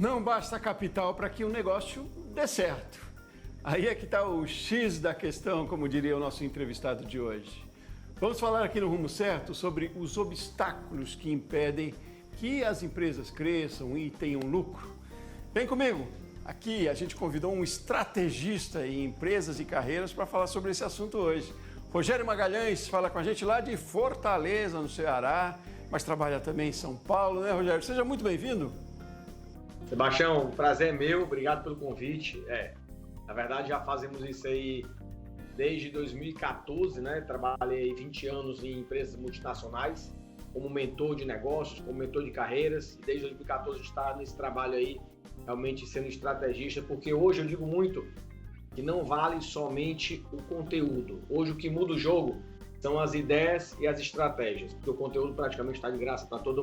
Não basta capital para que um negócio dê certo. Aí é que está o X da questão, como diria o nosso entrevistado de hoje. Vamos falar aqui no Rumo Certo sobre os obstáculos que impedem que as empresas cresçam e tenham lucro. Vem comigo! Aqui a gente convidou um estrategista em empresas e carreiras para falar sobre esse assunto hoje. Rogério Magalhães fala com a gente lá de Fortaleza, no Ceará, mas trabalha também em São Paulo, né, Rogério? Seja muito bem-vindo. Sebastião, prazer é meu, obrigado pelo convite. Na verdade já fazemos isso aí desde 2014, né? Trabalhei 20 anos em empresas multinacionais, como mentor de negócios, como mentor de carreiras, e desde 2014 está nesse trabalho aí, realmente sendo estrategista, porque hoje eu digo muito que não vale somente o conteúdo. Hoje o que muda o jogo são as ideias e as estratégias, porque o conteúdo praticamente está de graça para todo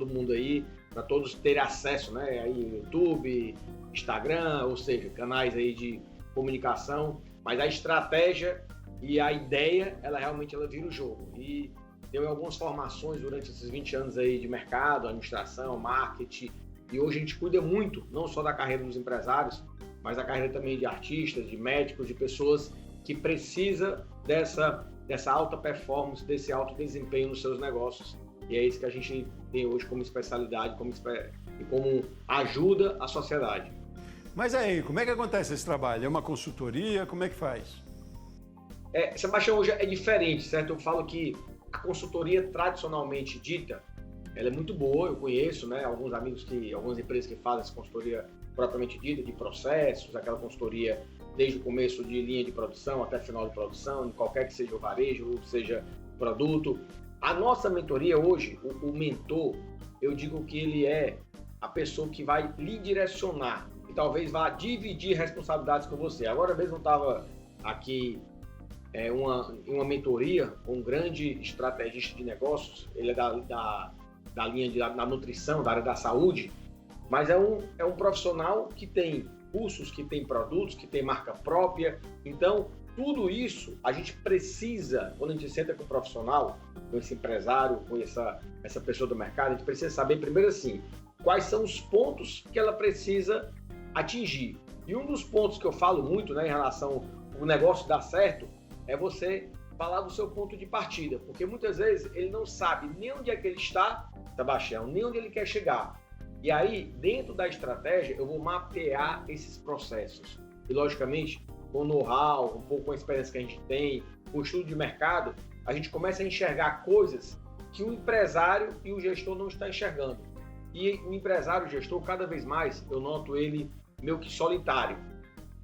mundo aí, para todos terem acesso, né? Aí YouTube, Instagram, ou seja, canais aí de comunicação, mas a estratégia e a ideia, ela vira o jogo. E deu algumas formações durante esses 20 anos aí de mercado, administração, marketing, e hoje a gente cuida muito, não só da carreira dos empresários, mas da carreira também de artistas, de médicos, de pessoas que precisam dessa alta performance, desse alto desempenho nos seus negócios. E é isso que a gente tem hoje como especialidade e como ajuda à sociedade. Mas aí, como é que acontece esse trabalho? É uma consultoria? Como é que faz? Sebastião, hoje é diferente, certo? Eu falo que a consultoria tradicionalmente dita, ela é muito boa, eu conheço, né, algumas empresas que fazem essa consultoria propriamente dita, de processos, aquela consultoria desde o começo de linha de produção até final de produção, em qualquer que seja o varejo, ou seja produto. A nossa mentoria hoje, o mentor, eu digo que ele é a pessoa que vai lhe direcionar e talvez vá dividir responsabilidades com você. Agora mesmo eu estava aqui em uma mentoria com um grande estrategista de negócios, ele é da linha da nutrição, da área da saúde, mas é um profissional que tem cursos, que tem produtos, que tem marca própria. Então, tudo isso a gente precisa, quando a gente senta com o profissional, com esse empresário, com essa pessoa do mercado, a gente precisa saber primeiro assim, quais são os pontos que ela precisa atingir. E um dos pontos que eu falo muito, né, em relação ao negócio dar certo, é você falar do seu ponto de partida, porque muitas vezes ele não sabe nem onde é que ele está, Sebastião, nem onde ele quer chegar. E aí, dentro da estratégia, eu vou mapear esses processos. E, logicamente, com o know-how, um pouco com a experiência que a gente tem, com o estudo de mercado, a gente começa a enxergar coisas que o empresário e o gestor não estão enxergando. E o empresário e o gestor, cada vez mais, eu noto ele meio que solitário.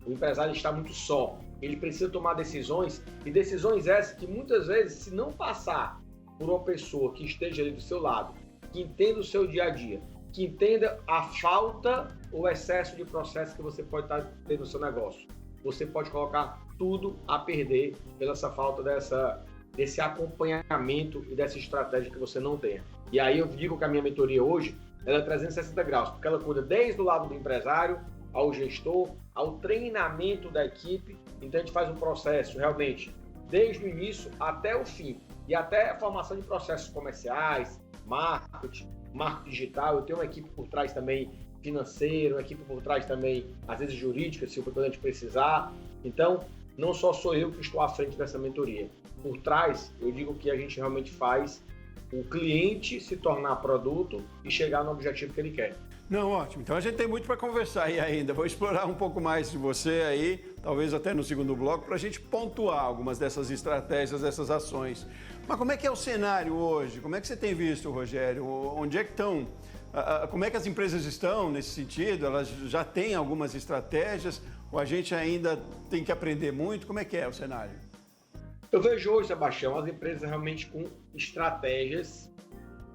O empresário está muito só. Ele precisa tomar decisões, e decisões essas que muitas vezes, se não passar por uma pessoa que esteja ali do seu lado, que entenda o seu dia a dia, que entenda a falta ou excesso de processo que você pode estar tendo no seu negócio, você pode colocar tudo a perder pela essa falta desse acompanhamento e dessa estratégia que você não tem. E aí eu digo que a minha mentoria hoje, ela é 360 graus, porque ela cuida desde o lado do empresário, ao gestor, ao treinamento da equipe. Então a gente faz um processo realmente desde o início até o fim, e até a formação de processos comerciais, marketing digital. Eu tenho uma equipe por trás também financeira, uma equipe por trás também, às vezes jurídica, se o cliente precisar. Então, não só sou eu que estou à frente dessa mentoria. Por trás, eu digo que a gente realmente faz o cliente se tornar produto e chegar no objetivo que ele quer. Não, ótimo. Então a gente tem muito para conversar aí ainda. Vou explorar um pouco mais de você aí, talvez até no segundo bloco, para a gente pontuar algumas dessas estratégias, dessas ações. Mas como é que é o cenário hoje? Como é que você tem visto, Rogério? Onde é que estão? Como é que as empresas estão nesse sentido? Elas já têm algumas estratégias ou a gente ainda tem que aprender muito? Como é que é o cenário? Eu vejo hoje, Sebastião, as empresas realmente com estratégias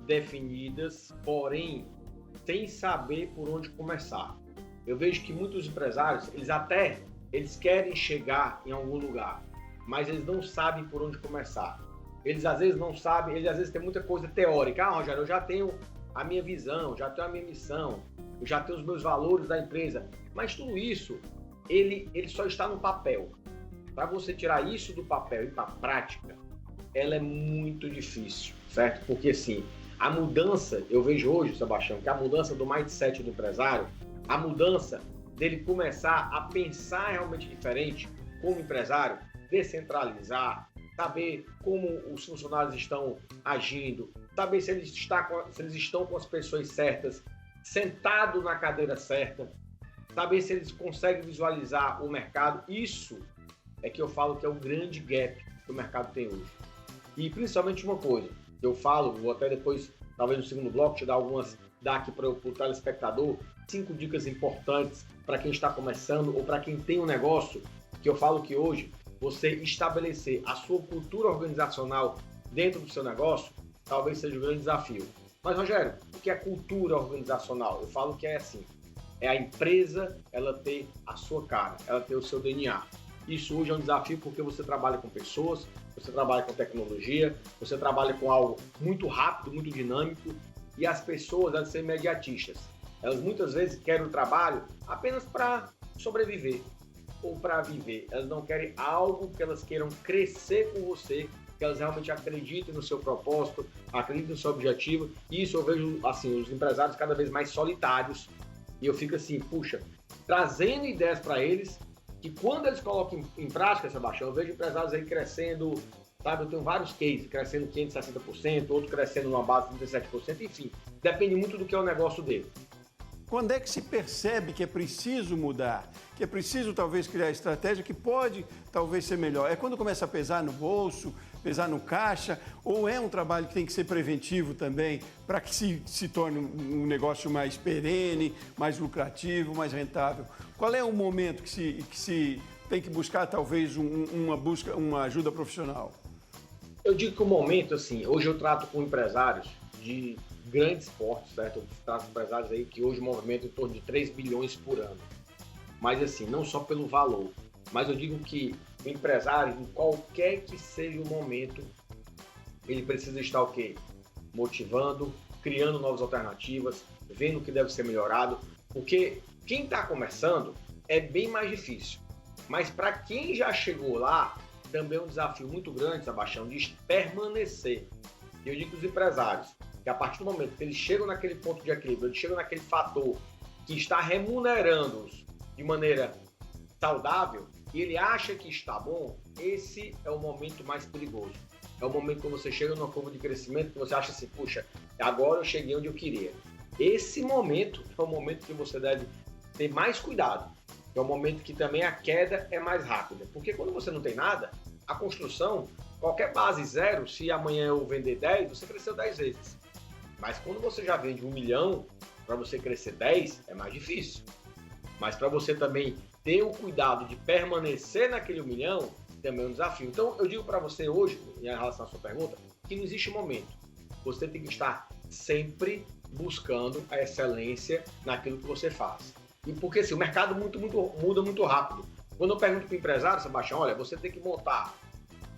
definidas, porém sem saber por onde começar. Eu vejo que muitos empresários, eles querem chegar em algum lugar, mas eles não sabem por onde começar. Eles às vezes não sabem, eles às vezes têm muita coisa teórica. Rogério, eu já tenho a minha visão, já tenho a minha missão, eu já tenho os meus valores da empresa, mas tudo isso, ele só está no papel. Para você tirar isso do papel e para a prática, ela é muito difícil, certo? Porque assim, a mudança, eu vejo hoje, Sebastião, que a mudança do mindset do empresário, a mudança dele começar a pensar realmente diferente como empresário, descentralizar, saber como os funcionários estão agindo, saber se eles estão com as pessoas certas, sentado na cadeira certa, saber se eles conseguem visualizar o mercado. Isso é que eu falo que é o grande gap que o mercado tem hoje. E principalmente uma coisa, eu falo, vou até depois, talvez no segundo bloco, te dar aqui para o telespectador 5 dicas importantes para quem está começando ou para quem tem um negócio, que eu falo que hoje você estabelecer a sua cultura organizacional dentro do seu negócio talvez seja um grande desafio. Mas, Rogério, o que é cultura organizacional? Eu falo que é assim, é a empresa ela ter a sua cara, ela ter o seu DNA. Isso hoje é um desafio porque você trabalha com pessoas, você trabalha com tecnologia, você trabalha com algo muito rápido, muito dinâmico, e as pessoas elas são imediatistas. Elas muitas vezes querem o trabalho apenas para sobreviver ou para viver. Elas não querem algo que elas queiram crescer com você, que elas realmente acreditem no seu propósito, acreditem no seu objetivo. E isso eu vejo assim, os empresários cada vez mais solitários. E eu fico assim, puxa, trazendo ideias para eles, que quando eles colocam em prática, Sebastião, eu vejo empresários aí crescendo, sabe, eu tenho vários cases, crescendo 560%, outro crescendo numa base de 37%, enfim, depende muito do que é o negócio dele. Quando é que se percebe que é preciso mudar, que é preciso talvez criar estratégia que pode talvez ser melhor? É quando começa a pesar no bolso, pesar no caixa, ou é um trabalho que tem que ser preventivo também para que se torne um negócio mais perene, mais lucrativo, mais rentável? Qual é o momento que se tem que buscar talvez uma ajuda profissional? Eu digo que o momento, assim, hoje eu trato com empresários de grandes portes, certo? Eu trato com empresários aí que hoje movimentam em torno de 3 bilhões por ano. Mas assim, não só pelo valor, mas eu digo que o empresário, em qualquer que seja o momento, ele precisa estar o quê? Motivando, criando novas alternativas, vendo o que deve ser melhorado, porque quem está começando é bem mais difícil. Mas para quem já chegou lá, também é um desafio muito grande, Sebastião, de permanecer. E eu digo que os empresários, que a partir do momento que eles chegam naquele ponto de equilíbrio, eles chegam naquele fator que está remunerando-os de maneira saudável, e ele acha que está bom, esse é o momento mais perigoso. É o momento que você chega numa curva de crescimento que você acha assim, puxa, agora eu cheguei onde eu queria. Esse momento é o momento que você deve ter mais cuidado. É o momento que também a queda é mais rápida. Porque quando você não tem nada, a construção, qualquer base zero, se amanhã eu vender 10, você cresceu 10 vezes. Mas quando você já vende 1 milhão, para você crescer 10, é mais difícil. Mas para você também ter o cuidado de permanecer naquele 1 milhão, também é um desafio. Então, eu digo para você hoje, em relação à sua pergunta, que não existe momento. Você tem que estar sempre buscando a excelência naquilo que você faz. E porque assim, o mercado muda muito rápido. Quando eu pergunto para o empresário, Sebastião, olha, você tem que montar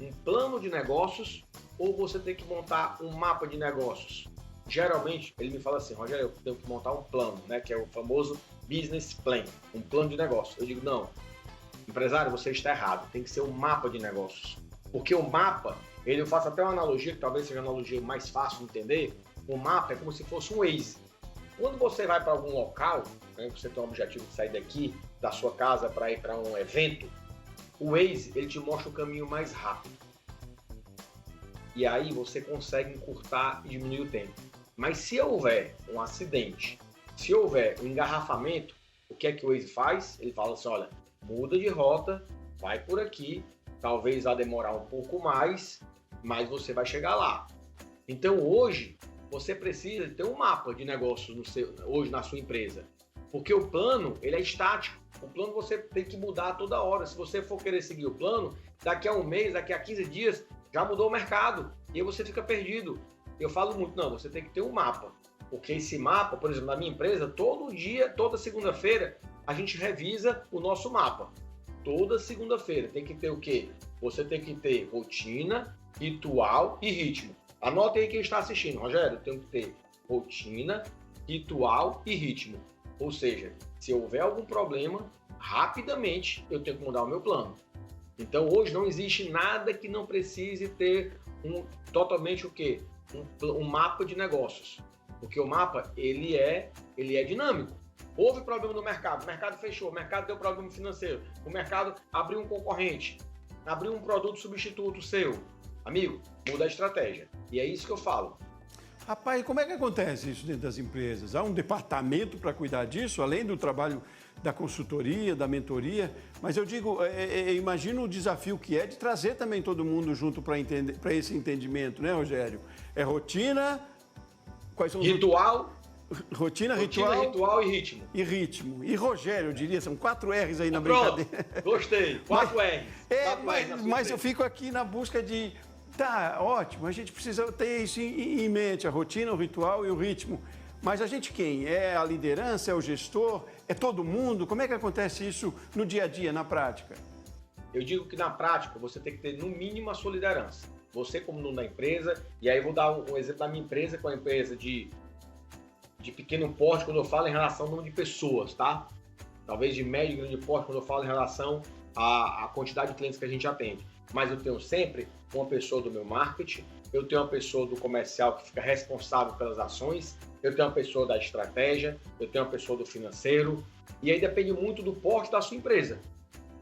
um plano de negócios ou você tem que montar um mapa de negócios? Geralmente, ele me fala assim, Rogério, eu tenho que montar um plano, né, que é o famoso business plan, um plano de negócio. Eu digo, não, empresário, você está errado, tem que ser um mapa de negócios. Porque o mapa, eu faço até uma analogia, que talvez seja a analogia mais fácil de entender, o mapa é como se fosse um Waze. Quando você vai para algum local, né, você tem um objetivo de sair daqui, da sua casa, para ir para um evento, o Waze, ele te mostra o caminho mais rápido. E aí você consegue encurtar e diminuir o tempo. Mas se houver um acidente, se houver um engarrafamento, o que é que o Waze faz? Ele fala assim, olha, muda de rota, vai por aqui, talvez vá demorar um pouco mais, mas você vai chegar lá. Então hoje, você precisa ter um mapa de negócios hoje na sua empresa. Porque o plano, ele é estático. O plano você tem que mudar toda hora. Se você for querer seguir o plano, daqui a um mês, daqui a 15 dias, já mudou o mercado. E aí você fica perdido. Eu falo muito, não, você tem que ter um mapa. Porque esse mapa, por exemplo, na minha empresa, todo dia, toda segunda-feira, a gente revisa o nosso mapa. Toda segunda-feira. Tem que ter o quê? Você tem que ter rotina, ritual e ritmo. Anote aí quem está assistindo. Rogério, eu tenho que ter rotina, ritual e ritmo. Ou seja, se houver algum problema, rapidamente eu tenho que mudar o meu plano. Então hoje não existe nada que não precise ter totalmente o quê? Um mapa de negócios. Porque o mapa, ele é dinâmico. houve problema no mercado, o mercado fechou, o mercado deu problema financeiro, o mercado abriu um concorrente, abriu um produto substituto seu. Amigo, muda a estratégia. E é isso que eu falo. Rapaz, e como é que acontece isso dentro das empresas? Há um departamento para cuidar disso, além do trabalho da consultoria, da mentoria, mas eu digo, imagino o desafio que é de trazer também todo mundo junto para esse entendimento, né, Rogério? É rotina, quais são os... Ritual, rotina, ritual ritual e ritmo. E ritmo. E Rogério, eu diria, são 4 R's aí na Pronto, brincadeira. gostei, 4 R's. Mas eu fico aqui na busca de... Tá, ótimo, a gente precisa ter isso em mente, a rotina, o ritual e o ritmo. Mas a gente quem? É a liderança, é o gestor, é todo mundo? Como é que acontece isso no dia a dia, na prática? Eu digo que na prática você tem que ter no mínimo a sua liderança. Você como dono da empresa, e aí eu vou dar um exemplo da minha empresa, com a empresa de pequeno porte, quando eu falo em relação ao número de pessoas, tá? Talvez de médio e grande porte, quando eu falo em relação à quantidade de clientes que a gente atende. Mas eu tenho sempre uma pessoa do meu marketing, eu tenho uma pessoa do comercial que fica responsável pelas ações, eu tenho uma pessoa da estratégia, eu tenho uma pessoa do financeiro, e aí depende muito do porte da sua empresa.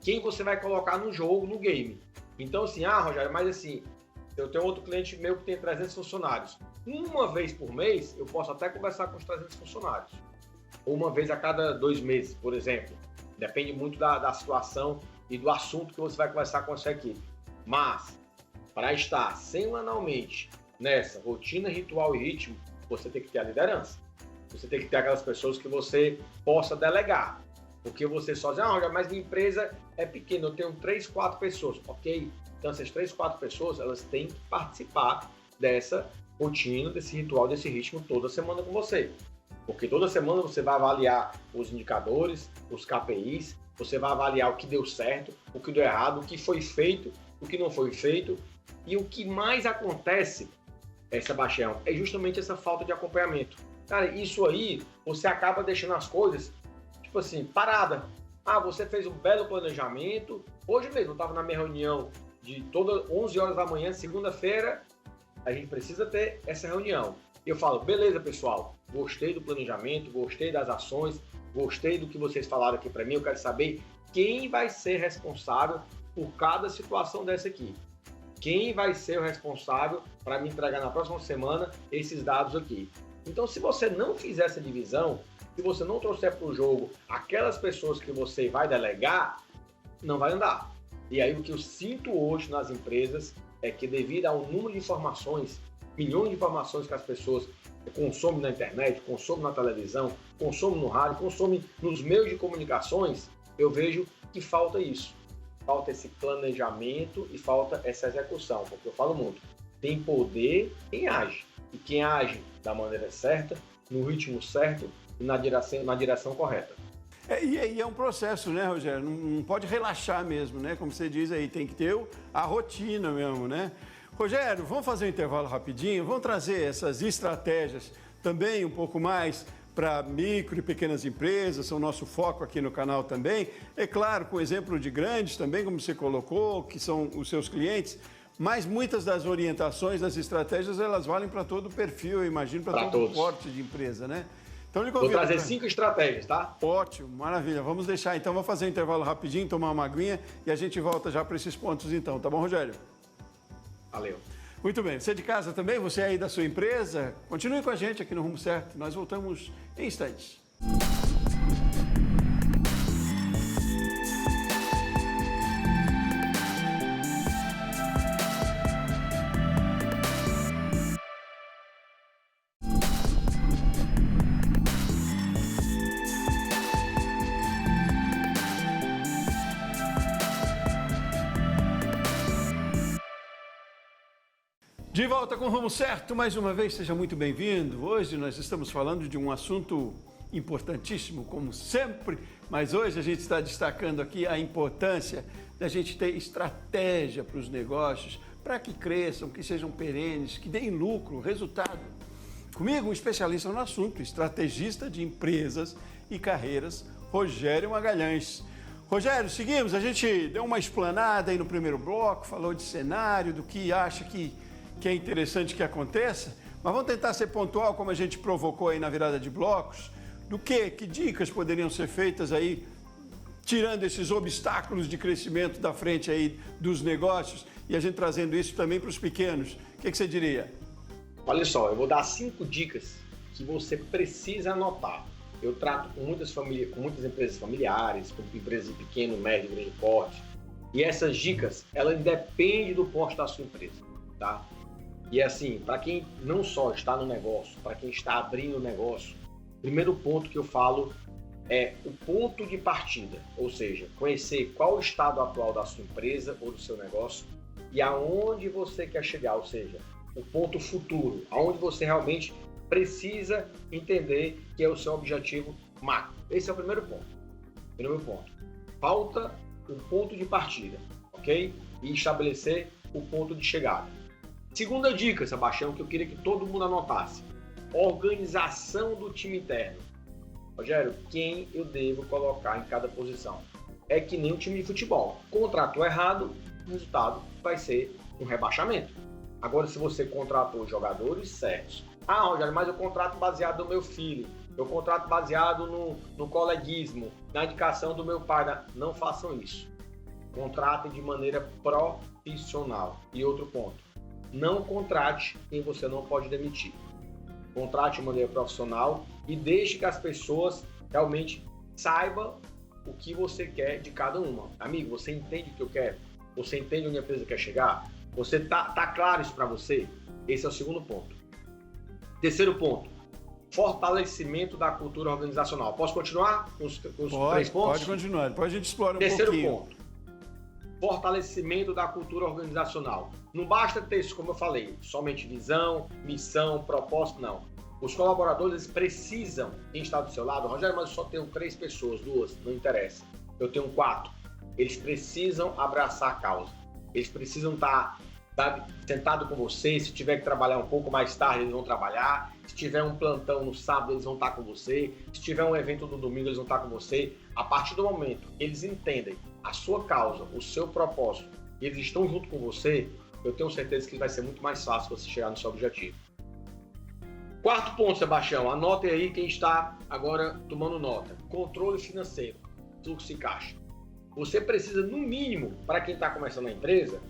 Quem você vai colocar no jogo, no game. Então assim, Rogério, mas assim, eu tenho outro cliente meu que tem 300 funcionários. Uma vez por mês, eu posso até conversar com os 300 funcionários. Ou uma vez a cada 2 meses, por exemplo. Depende muito da situação e do assunto que você vai conversar com a sua equipe. Mas, para estar semanalmente nessa rotina, ritual e ritmo, você tem que ter a liderança. Você tem que ter aquelas pessoas que você possa delegar. Porque você só diz, mas minha empresa é pequena, eu tenho 3, 4 pessoas. Ok, então essas 3, 4 pessoas, elas têm que participar dessa rotina, desse ritual, desse ritmo toda semana com você. Porque toda semana você vai avaliar os indicadores, os KPIs, você vai avaliar o que deu certo, o que deu errado, o que foi feito, o que não foi feito. E o que mais acontece, Sebastião, é justamente essa falta de acompanhamento. Cara, isso aí, você acaba deixando as coisas, tipo assim, parada. Você fez um belo planejamento. Hoje mesmo, eu estava na minha reunião de todas 11 horas da manhã, segunda-feira, a gente precisa ter essa reunião. E eu falo, beleza, pessoal, gostei do planejamento, gostei das ações, gostei do que vocês falaram aqui para mim, eu quero saber quem vai ser responsável por cada situação dessa aqui. Quem vai ser o responsável para me entregar na próxima semana esses dados aqui. Então, se você não fizer essa divisão, se você não trouxer para o jogo aquelas pessoas que você vai delegar, não vai andar. E aí o que eu sinto hoje nas empresas é que devido ao número de informações, milhões de informações que as pessoas consomem na internet, consomem na televisão, consomem no rádio, consomem nos meios de comunicações, eu vejo que falta isso. Falta esse planejamento e falta essa execução, porque eu falo muito, tem poder quem age. E quem age da maneira certa, no ritmo certo e na direção correta. E é um processo, né, Rogério? Não pode relaxar mesmo, né? Como você diz aí, tem que ter a rotina mesmo, né? Rogério, vamos fazer um intervalo rapidinho, vamos trazer essas estratégias também um pouco mais para micro e pequenas empresas, são o nosso foco aqui no canal também. É claro, com exemplo de grandes também, como você colocou, que são os seus clientes, mas muitas das orientações, das estratégias, elas valem para todo o perfil, eu imagino, para todo o porte de empresa, né? Então, vou trazer 5 estratégias, tá? Ótimo, maravilha. Vamos deixar, então, vou fazer um intervalo rapidinho, tomar uma aguinha e a gente volta já para esses pontos, então. Tá bom, Rogério? Valeu. Muito bem. Você de casa também, você aí da sua empresa, continue com a gente aqui no Rumo Certo. Nós voltamos em instantes. De volta com o Rumo Certo, mais uma vez, seja muito bem-vindo. Hoje nós estamos falando de um assunto importantíssimo, como sempre, mas hoje a gente está destacando aqui a importância da gente ter estratégia para os negócios, para que cresçam, que sejam perenes, que deem lucro, resultado. Comigo, um especialista no assunto, estrategista de empresas e carreiras, Rogério Magalhães. Rogério, seguimos, a gente deu uma explanada aí no primeiro bloco, falou de cenário, do que acha que é interessante que aconteça, mas vamos tentar ser pontual, como a gente provocou aí na virada de blocos, do que dicas poderiam ser feitas aí, tirando esses obstáculos de crescimento da frente aí dos negócios e a gente trazendo isso também para os pequenos? O que você diria? Olha só, eu vou dar 5 dicas que você precisa anotar. Eu trato com muitas empresas familiares, com empresas de pequeno, médio, grande porte. E essas dicas, elas independem do porte da sua empresa, tá? E assim, para quem não só está no negócio, para quem está abrindo o negócio, o primeiro ponto que eu falo é o ponto de partida, ou seja, conhecer qual o estado atual da sua empresa ou do seu negócio e aonde você quer chegar, ou seja, o ponto futuro, aonde você realmente precisa entender que é o seu objetivo macro. Esse é o primeiro ponto. Falta o ponto de partida, ok? E estabelecer o ponto de chegada. Segunda dica, Sebastião, que eu queria que todo mundo anotasse. Organização do time interno. Rogério, quem eu devo colocar em cada posição? É que nem um time de futebol. Contratou errado, o resultado vai ser um rebaixamento. Agora, se você contratou jogadores certos, Rogério, mas eu contrato baseado no meu filho, eu contrato baseado no coleguismo, na indicação do meu pai. Não façam isso. Contratem de maneira profissional. E outro ponto, não contrate quem você não pode demitir. Contrate de maneira profissional e deixe que as pessoas realmente saibam o que você quer de cada uma. Amigo, você entende o que eu quero? Você entende onde a empresa quer chegar? Você tá claro isso para você? Esse é o segundo ponto. Terceiro ponto, fortalecimento da cultura organizacional. Posso continuar com os 3 pontos? Pode continuar, depois a gente explora um pouquinho. Terceiro ponto, fortalecimento da cultura organizacional. Não basta ter isso, como eu falei, somente visão, missão, propósito, não. Os colaboradores precisam, quem está do seu lado, Rogério, mas eu só tenho 3 pessoas, 2, não interessa. Eu tenho 4. Eles precisam abraçar a causa. Eles precisam estar sentado com você. Se tiver que trabalhar um pouco mais tarde, eles vão trabalhar. Se tiver um plantão no sábado, eles vão estar com você. Se tiver um evento no domingo, eles vão estar com você. A partir do momento que eles entendem a sua causa, o seu propósito, e eles estão junto com você, eu tenho certeza que vai ser muito mais fácil você chegar no seu objetivo. Quarto ponto, Sebastião, anotem aí quem está agora tomando nota. Controle financeiro, fluxo de caixa. Você precisa, no mínimo, para quem está começando a empresa,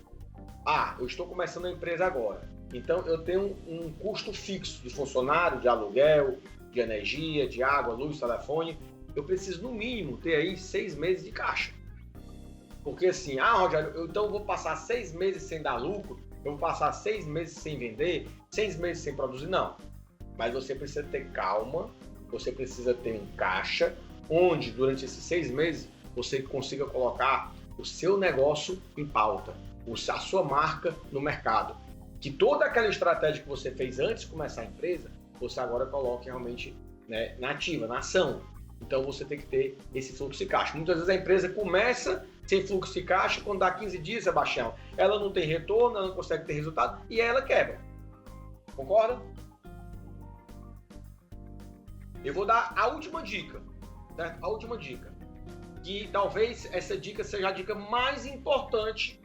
eu estou começando a empresa agora, então eu tenho um custo fixo de funcionário, de aluguel, de energia, de água, luz, telefone. Eu preciso, no mínimo, ter aí 6 meses de caixa. Porque assim, Rogério, então eu vou passar 6 meses sem dar lucro, eu vou passar 6 meses sem vender, 6 meses sem produzir, não. Mas você precisa ter calma, você precisa ter um caixa, onde durante esses 6 meses você consiga colocar o seu negócio em pauta, a sua marca no mercado. Que toda aquela estratégia que você fez antes de começar a empresa, você agora coloque realmente, né, na ativa, na ação. Então você tem que ter esse fluxo de caixa. Muitas vezes a empresa começa sem fluxo de caixa, quando dá 15 dias, Sebastião, ela não tem retorno, ela não consegue ter resultado e aí ela quebra. Concorda? Eu vou dar a última dica, certo? A última dica. Que talvez essa dica seja a dica mais importante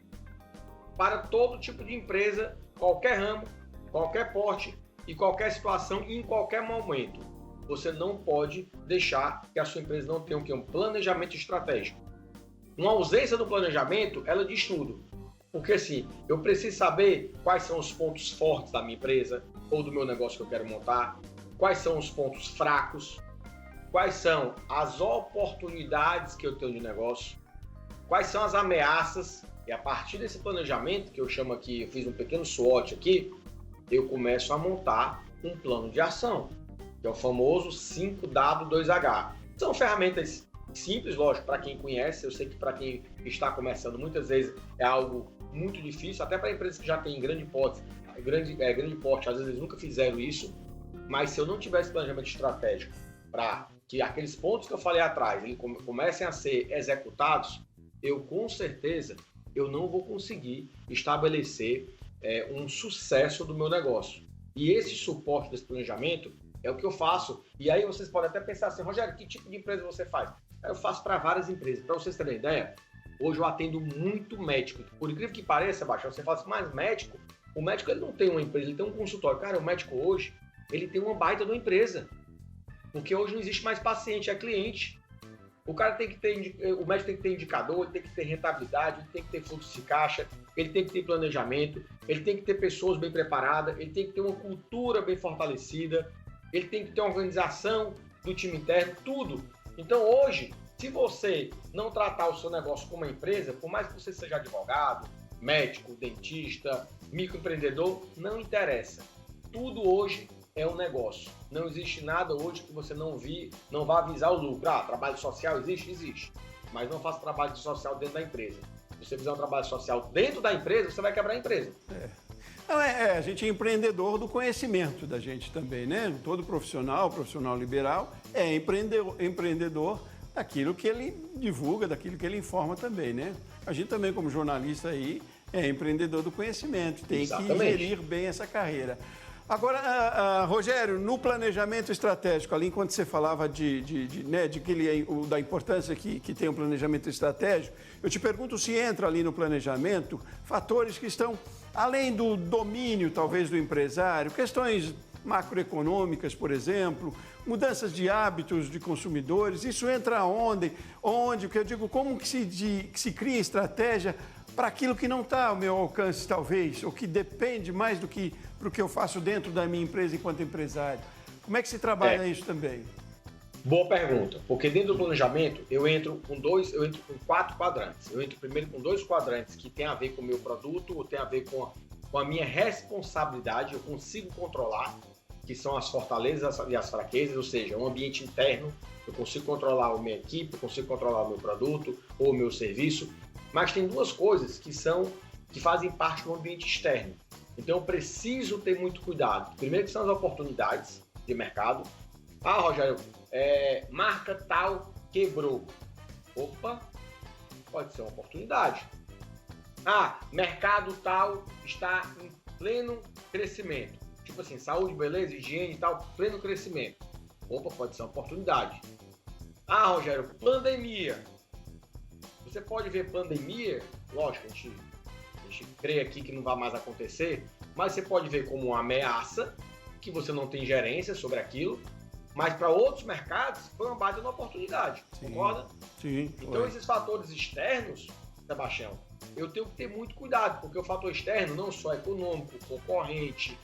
para todo tipo de empresa, qualquer ramo, qualquer porte e qualquer situação e em qualquer momento. Você não pode deixar que a sua empresa não tenha um planejamento estratégico. Uma ausência do planejamento, ela diz tudo. Porque assim, eu preciso saber quais são os pontos fortes da minha empresa ou do meu negócio que eu quero montar, quais são os pontos fracos, quais são as oportunidades que eu tenho de negócio, quais são as ameaças. E a partir desse planejamento, que eu chamo aqui, eu fiz um pequeno SWOT aqui, eu começo a montar um plano de ação, que é o famoso 5W2H. São ferramentas simples, lógico, para quem conhece. Eu sei que para quem está começando, muitas vezes é algo muito difícil, até para empresas que já têm grande porte, às vezes eles nunca fizeram isso, mas se eu não tivesse planejamento estratégico para que aqueles pontos que eu falei atrás eles comecem a ser executados, eu com certeza eu não vou conseguir estabelecer um sucesso do meu negócio. E esse suporte desse planejamento é o que eu faço. E aí vocês podem até pensar assim, Rogério, que tipo de empresa você faz? Eu faço para várias empresas. Para vocês terem ideia, hoje eu atendo muito médico. Por incrível que pareça, Baixão, você fala assim, mas médico, o médico ele não tem uma empresa, ele tem um consultório. Cara, o médico hoje, ele tem uma baita de uma empresa. Porque hoje não existe mais paciente, é cliente. O cara tem que ter, o médico tem que ter indicador, ele tem que ter rentabilidade, ele tem que ter fluxo de caixa, ele tem que ter planejamento, ele tem que ter pessoas bem preparadas, ele tem que ter uma cultura bem fortalecida, ele tem que ter uma organização do time interno, tudo. Então hoje, se você não tratar o seu negócio como uma empresa, por mais que você seja advogado, médico, dentista, microempreendedor, não interessa. Tudo hoje é um negócio. Não existe nada hoje que você não vá visar o lucro. Trabalho social existe? Existe. Mas não faça trabalho social dentro da empresa. Se você fizer um trabalho social dentro da empresa, você vai quebrar a empresa. A gente é empreendedor do conhecimento da gente também, né? Todo profissional liberal, é empreendedor daquilo que ele divulga, daquilo que ele informa também, né? A gente também, como jornalista aí, é empreendedor do conhecimento, tem que gerir bem essa carreira. Agora, Rogério, no planejamento estratégico, ali enquanto você falava da importância que tem um planejamento estratégico, eu te pergunto se entra ali no planejamento fatores que estão além do domínio, talvez, do empresário, questões macroeconômicas, por exemplo, mudanças de hábitos de consumidores, isso entra onde? Porque eu digo, como que se cria estratégia para aquilo que não está ao meu alcance, talvez, ou que depende mais do que eu faço dentro da minha empresa enquanto empresário. Como é que se trabalha isso também? Boa pergunta, porque dentro do planejamento eu entro com 4 quadrantes. Eu entro primeiro com 2 quadrantes que tem a ver com o meu produto, ou tem a ver com a minha responsabilidade, eu consigo controlar, que são as fortalezas e as fraquezas, ou seja, um ambiente interno, eu consigo controlar a minha equipe, eu consigo controlar o meu produto ou o meu serviço, mas tem 2 coisas que fazem parte do ambiente externo. Então eu preciso ter muito cuidado. Primeiro que são as oportunidades de mercado. Rogério, marca tal quebrou. Opa, pode ser uma oportunidade. Mercado tal está em pleno crescimento. Tipo assim, saúde, beleza, higiene e tal, pleno crescimento. Opa, pode ser uma oportunidade. Rogério, pandemia. Você pode ver pandemia, lógico, a gente crê aqui que não vai mais acontecer, mas você pode ver como uma ameaça, que você não tem gerência sobre aquilo, mas para outros mercados foi uma baita oportunidade, concorda? Sim. Então esses fatores externos, Sebastião, eu tenho que ter muito cuidado, porque o fator externo não só econômico, concorrente,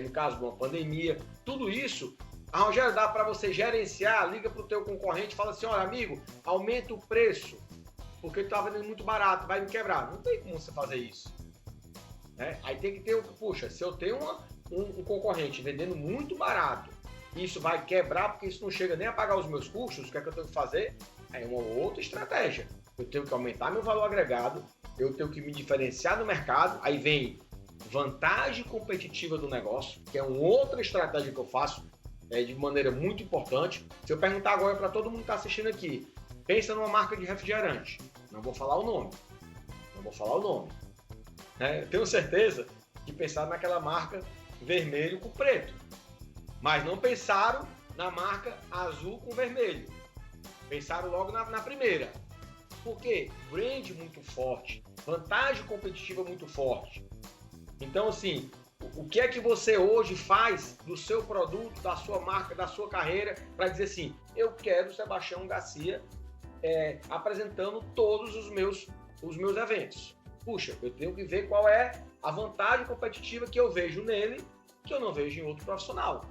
no caso de uma pandemia, tudo isso, Rogério, dá para você gerenciar, liga para o teu concorrente e fala assim, olha amigo, aumenta o preço, porque tu tá vendendo muito barato, vai me quebrar. Não tem como você fazer isso. Aí tem que ter, se eu tenho um concorrente vendendo muito barato, isso vai quebrar porque isso não chega nem a pagar os meus custos, o que é que eu tenho que fazer? É uma outra estratégia. Eu tenho que aumentar meu valor agregado, eu tenho que me diferenciar no mercado, aí vem vantagem competitiva do negócio, que é uma outra estratégia que eu faço de maneira muito importante. Se eu perguntar agora para todo mundo que está assistindo aqui, pensa numa marca de refrigerante. Não vou falar o nome. Eu tenho certeza que pensaram naquela marca vermelho com preto. Mas não pensaram na marca azul com vermelho. Pensaram logo na primeira. Por quê? Brand muito forte. Vantagem competitiva muito forte. Então, assim, o que é que você hoje faz do seu produto, da sua marca, da sua carreira, para dizer assim, eu quero Sebastião Garcia apresentando todos os meus eventos. Puxa, eu tenho que ver qual é a vantagem competitiva que eu vejo nele, que eu não vejo em outro profissional.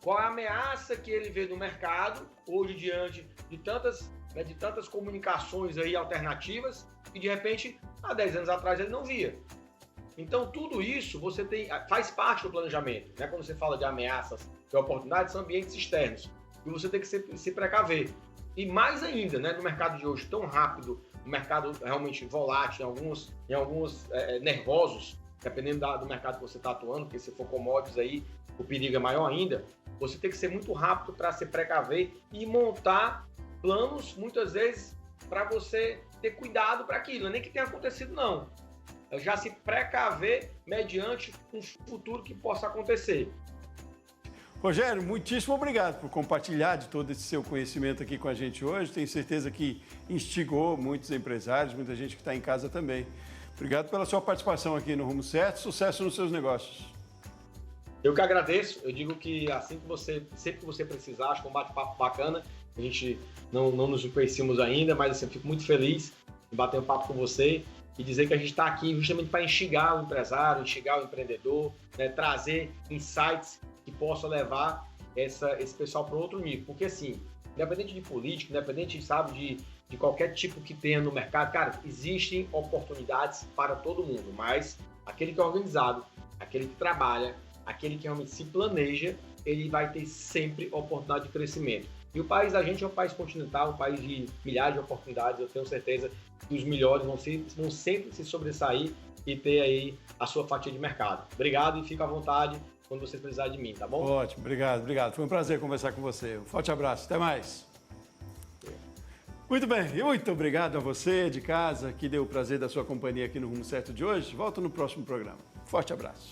Qual é a ameaça que ele vê no mercado, hoje diante de tantas comunicações aí alternativas, que de repente, há 10 anos atrás ele não via. Então, tudo isso faz parte do planejamento. Quando você fala de ameaças e oportunidades, são ambientes externos. E você tem que se precaver. E mais ainda, no mercado de hoje tão rápido, um mercado realmente volátil, em alguns nervosos, dependendo do mercado que você está atuando, porque se for commodities aí, o perigo é maior ainda, você tem que ser muito rápido para se precaver e montar planos, muitas vezes, para você ter cuidado para aquilo. Não é nem que tenha acontecido, não. Já se precaver mediante um futuro que possa acontecer. Rogério, muitíssimo obrigado por compartilhar de todo esse seu conhecimento aqui com a gente hoje. Tenho certeza que instigou muitos empresários, muita gente que está em casa também. Obrigado pela sua participação aqui no Rumo Certo. Sucesso nos seus negócios. Eu que agradeço, eu digo que assim que você, sempre que você precisar, acho que é um bate-papo bacana, a gente não nos conhecemos ainda, mas assim, eu fico muito feliz em bater um papo com você e dizer que a gente está aqui justamente para instigar o empresário, instigar o empreendedor, né, trazer insights que possam levar esse pessoal para outro nível, porque assim, independente de político, independente, sabe, de qualquer tipo que tenha no mercado, cara, existem oportunidades para todo mundo, mas aquele que é organizado, aquele que trabalha, aquele que realmente se planeja, ele vai ter sempre oportunidade de crescimento. E o país da gente é um país continental, um país de milhares de oportunidades, eu tenho certeza que os melhores vão sempre se sobressair e ter aí a sua fatia de mercado. Obrigado e fica à vontade quando vocês precisarem de mim, tá bom? Ótimo, obrigado. Foi um prazer conversar com você. Um forte abraço, até mais. Muito bem, e muito obrigado a você de casa que deu o prazer da sua companhia aqui no Rumo Certo de hoje. Volto no próximo programa. Forte abraço.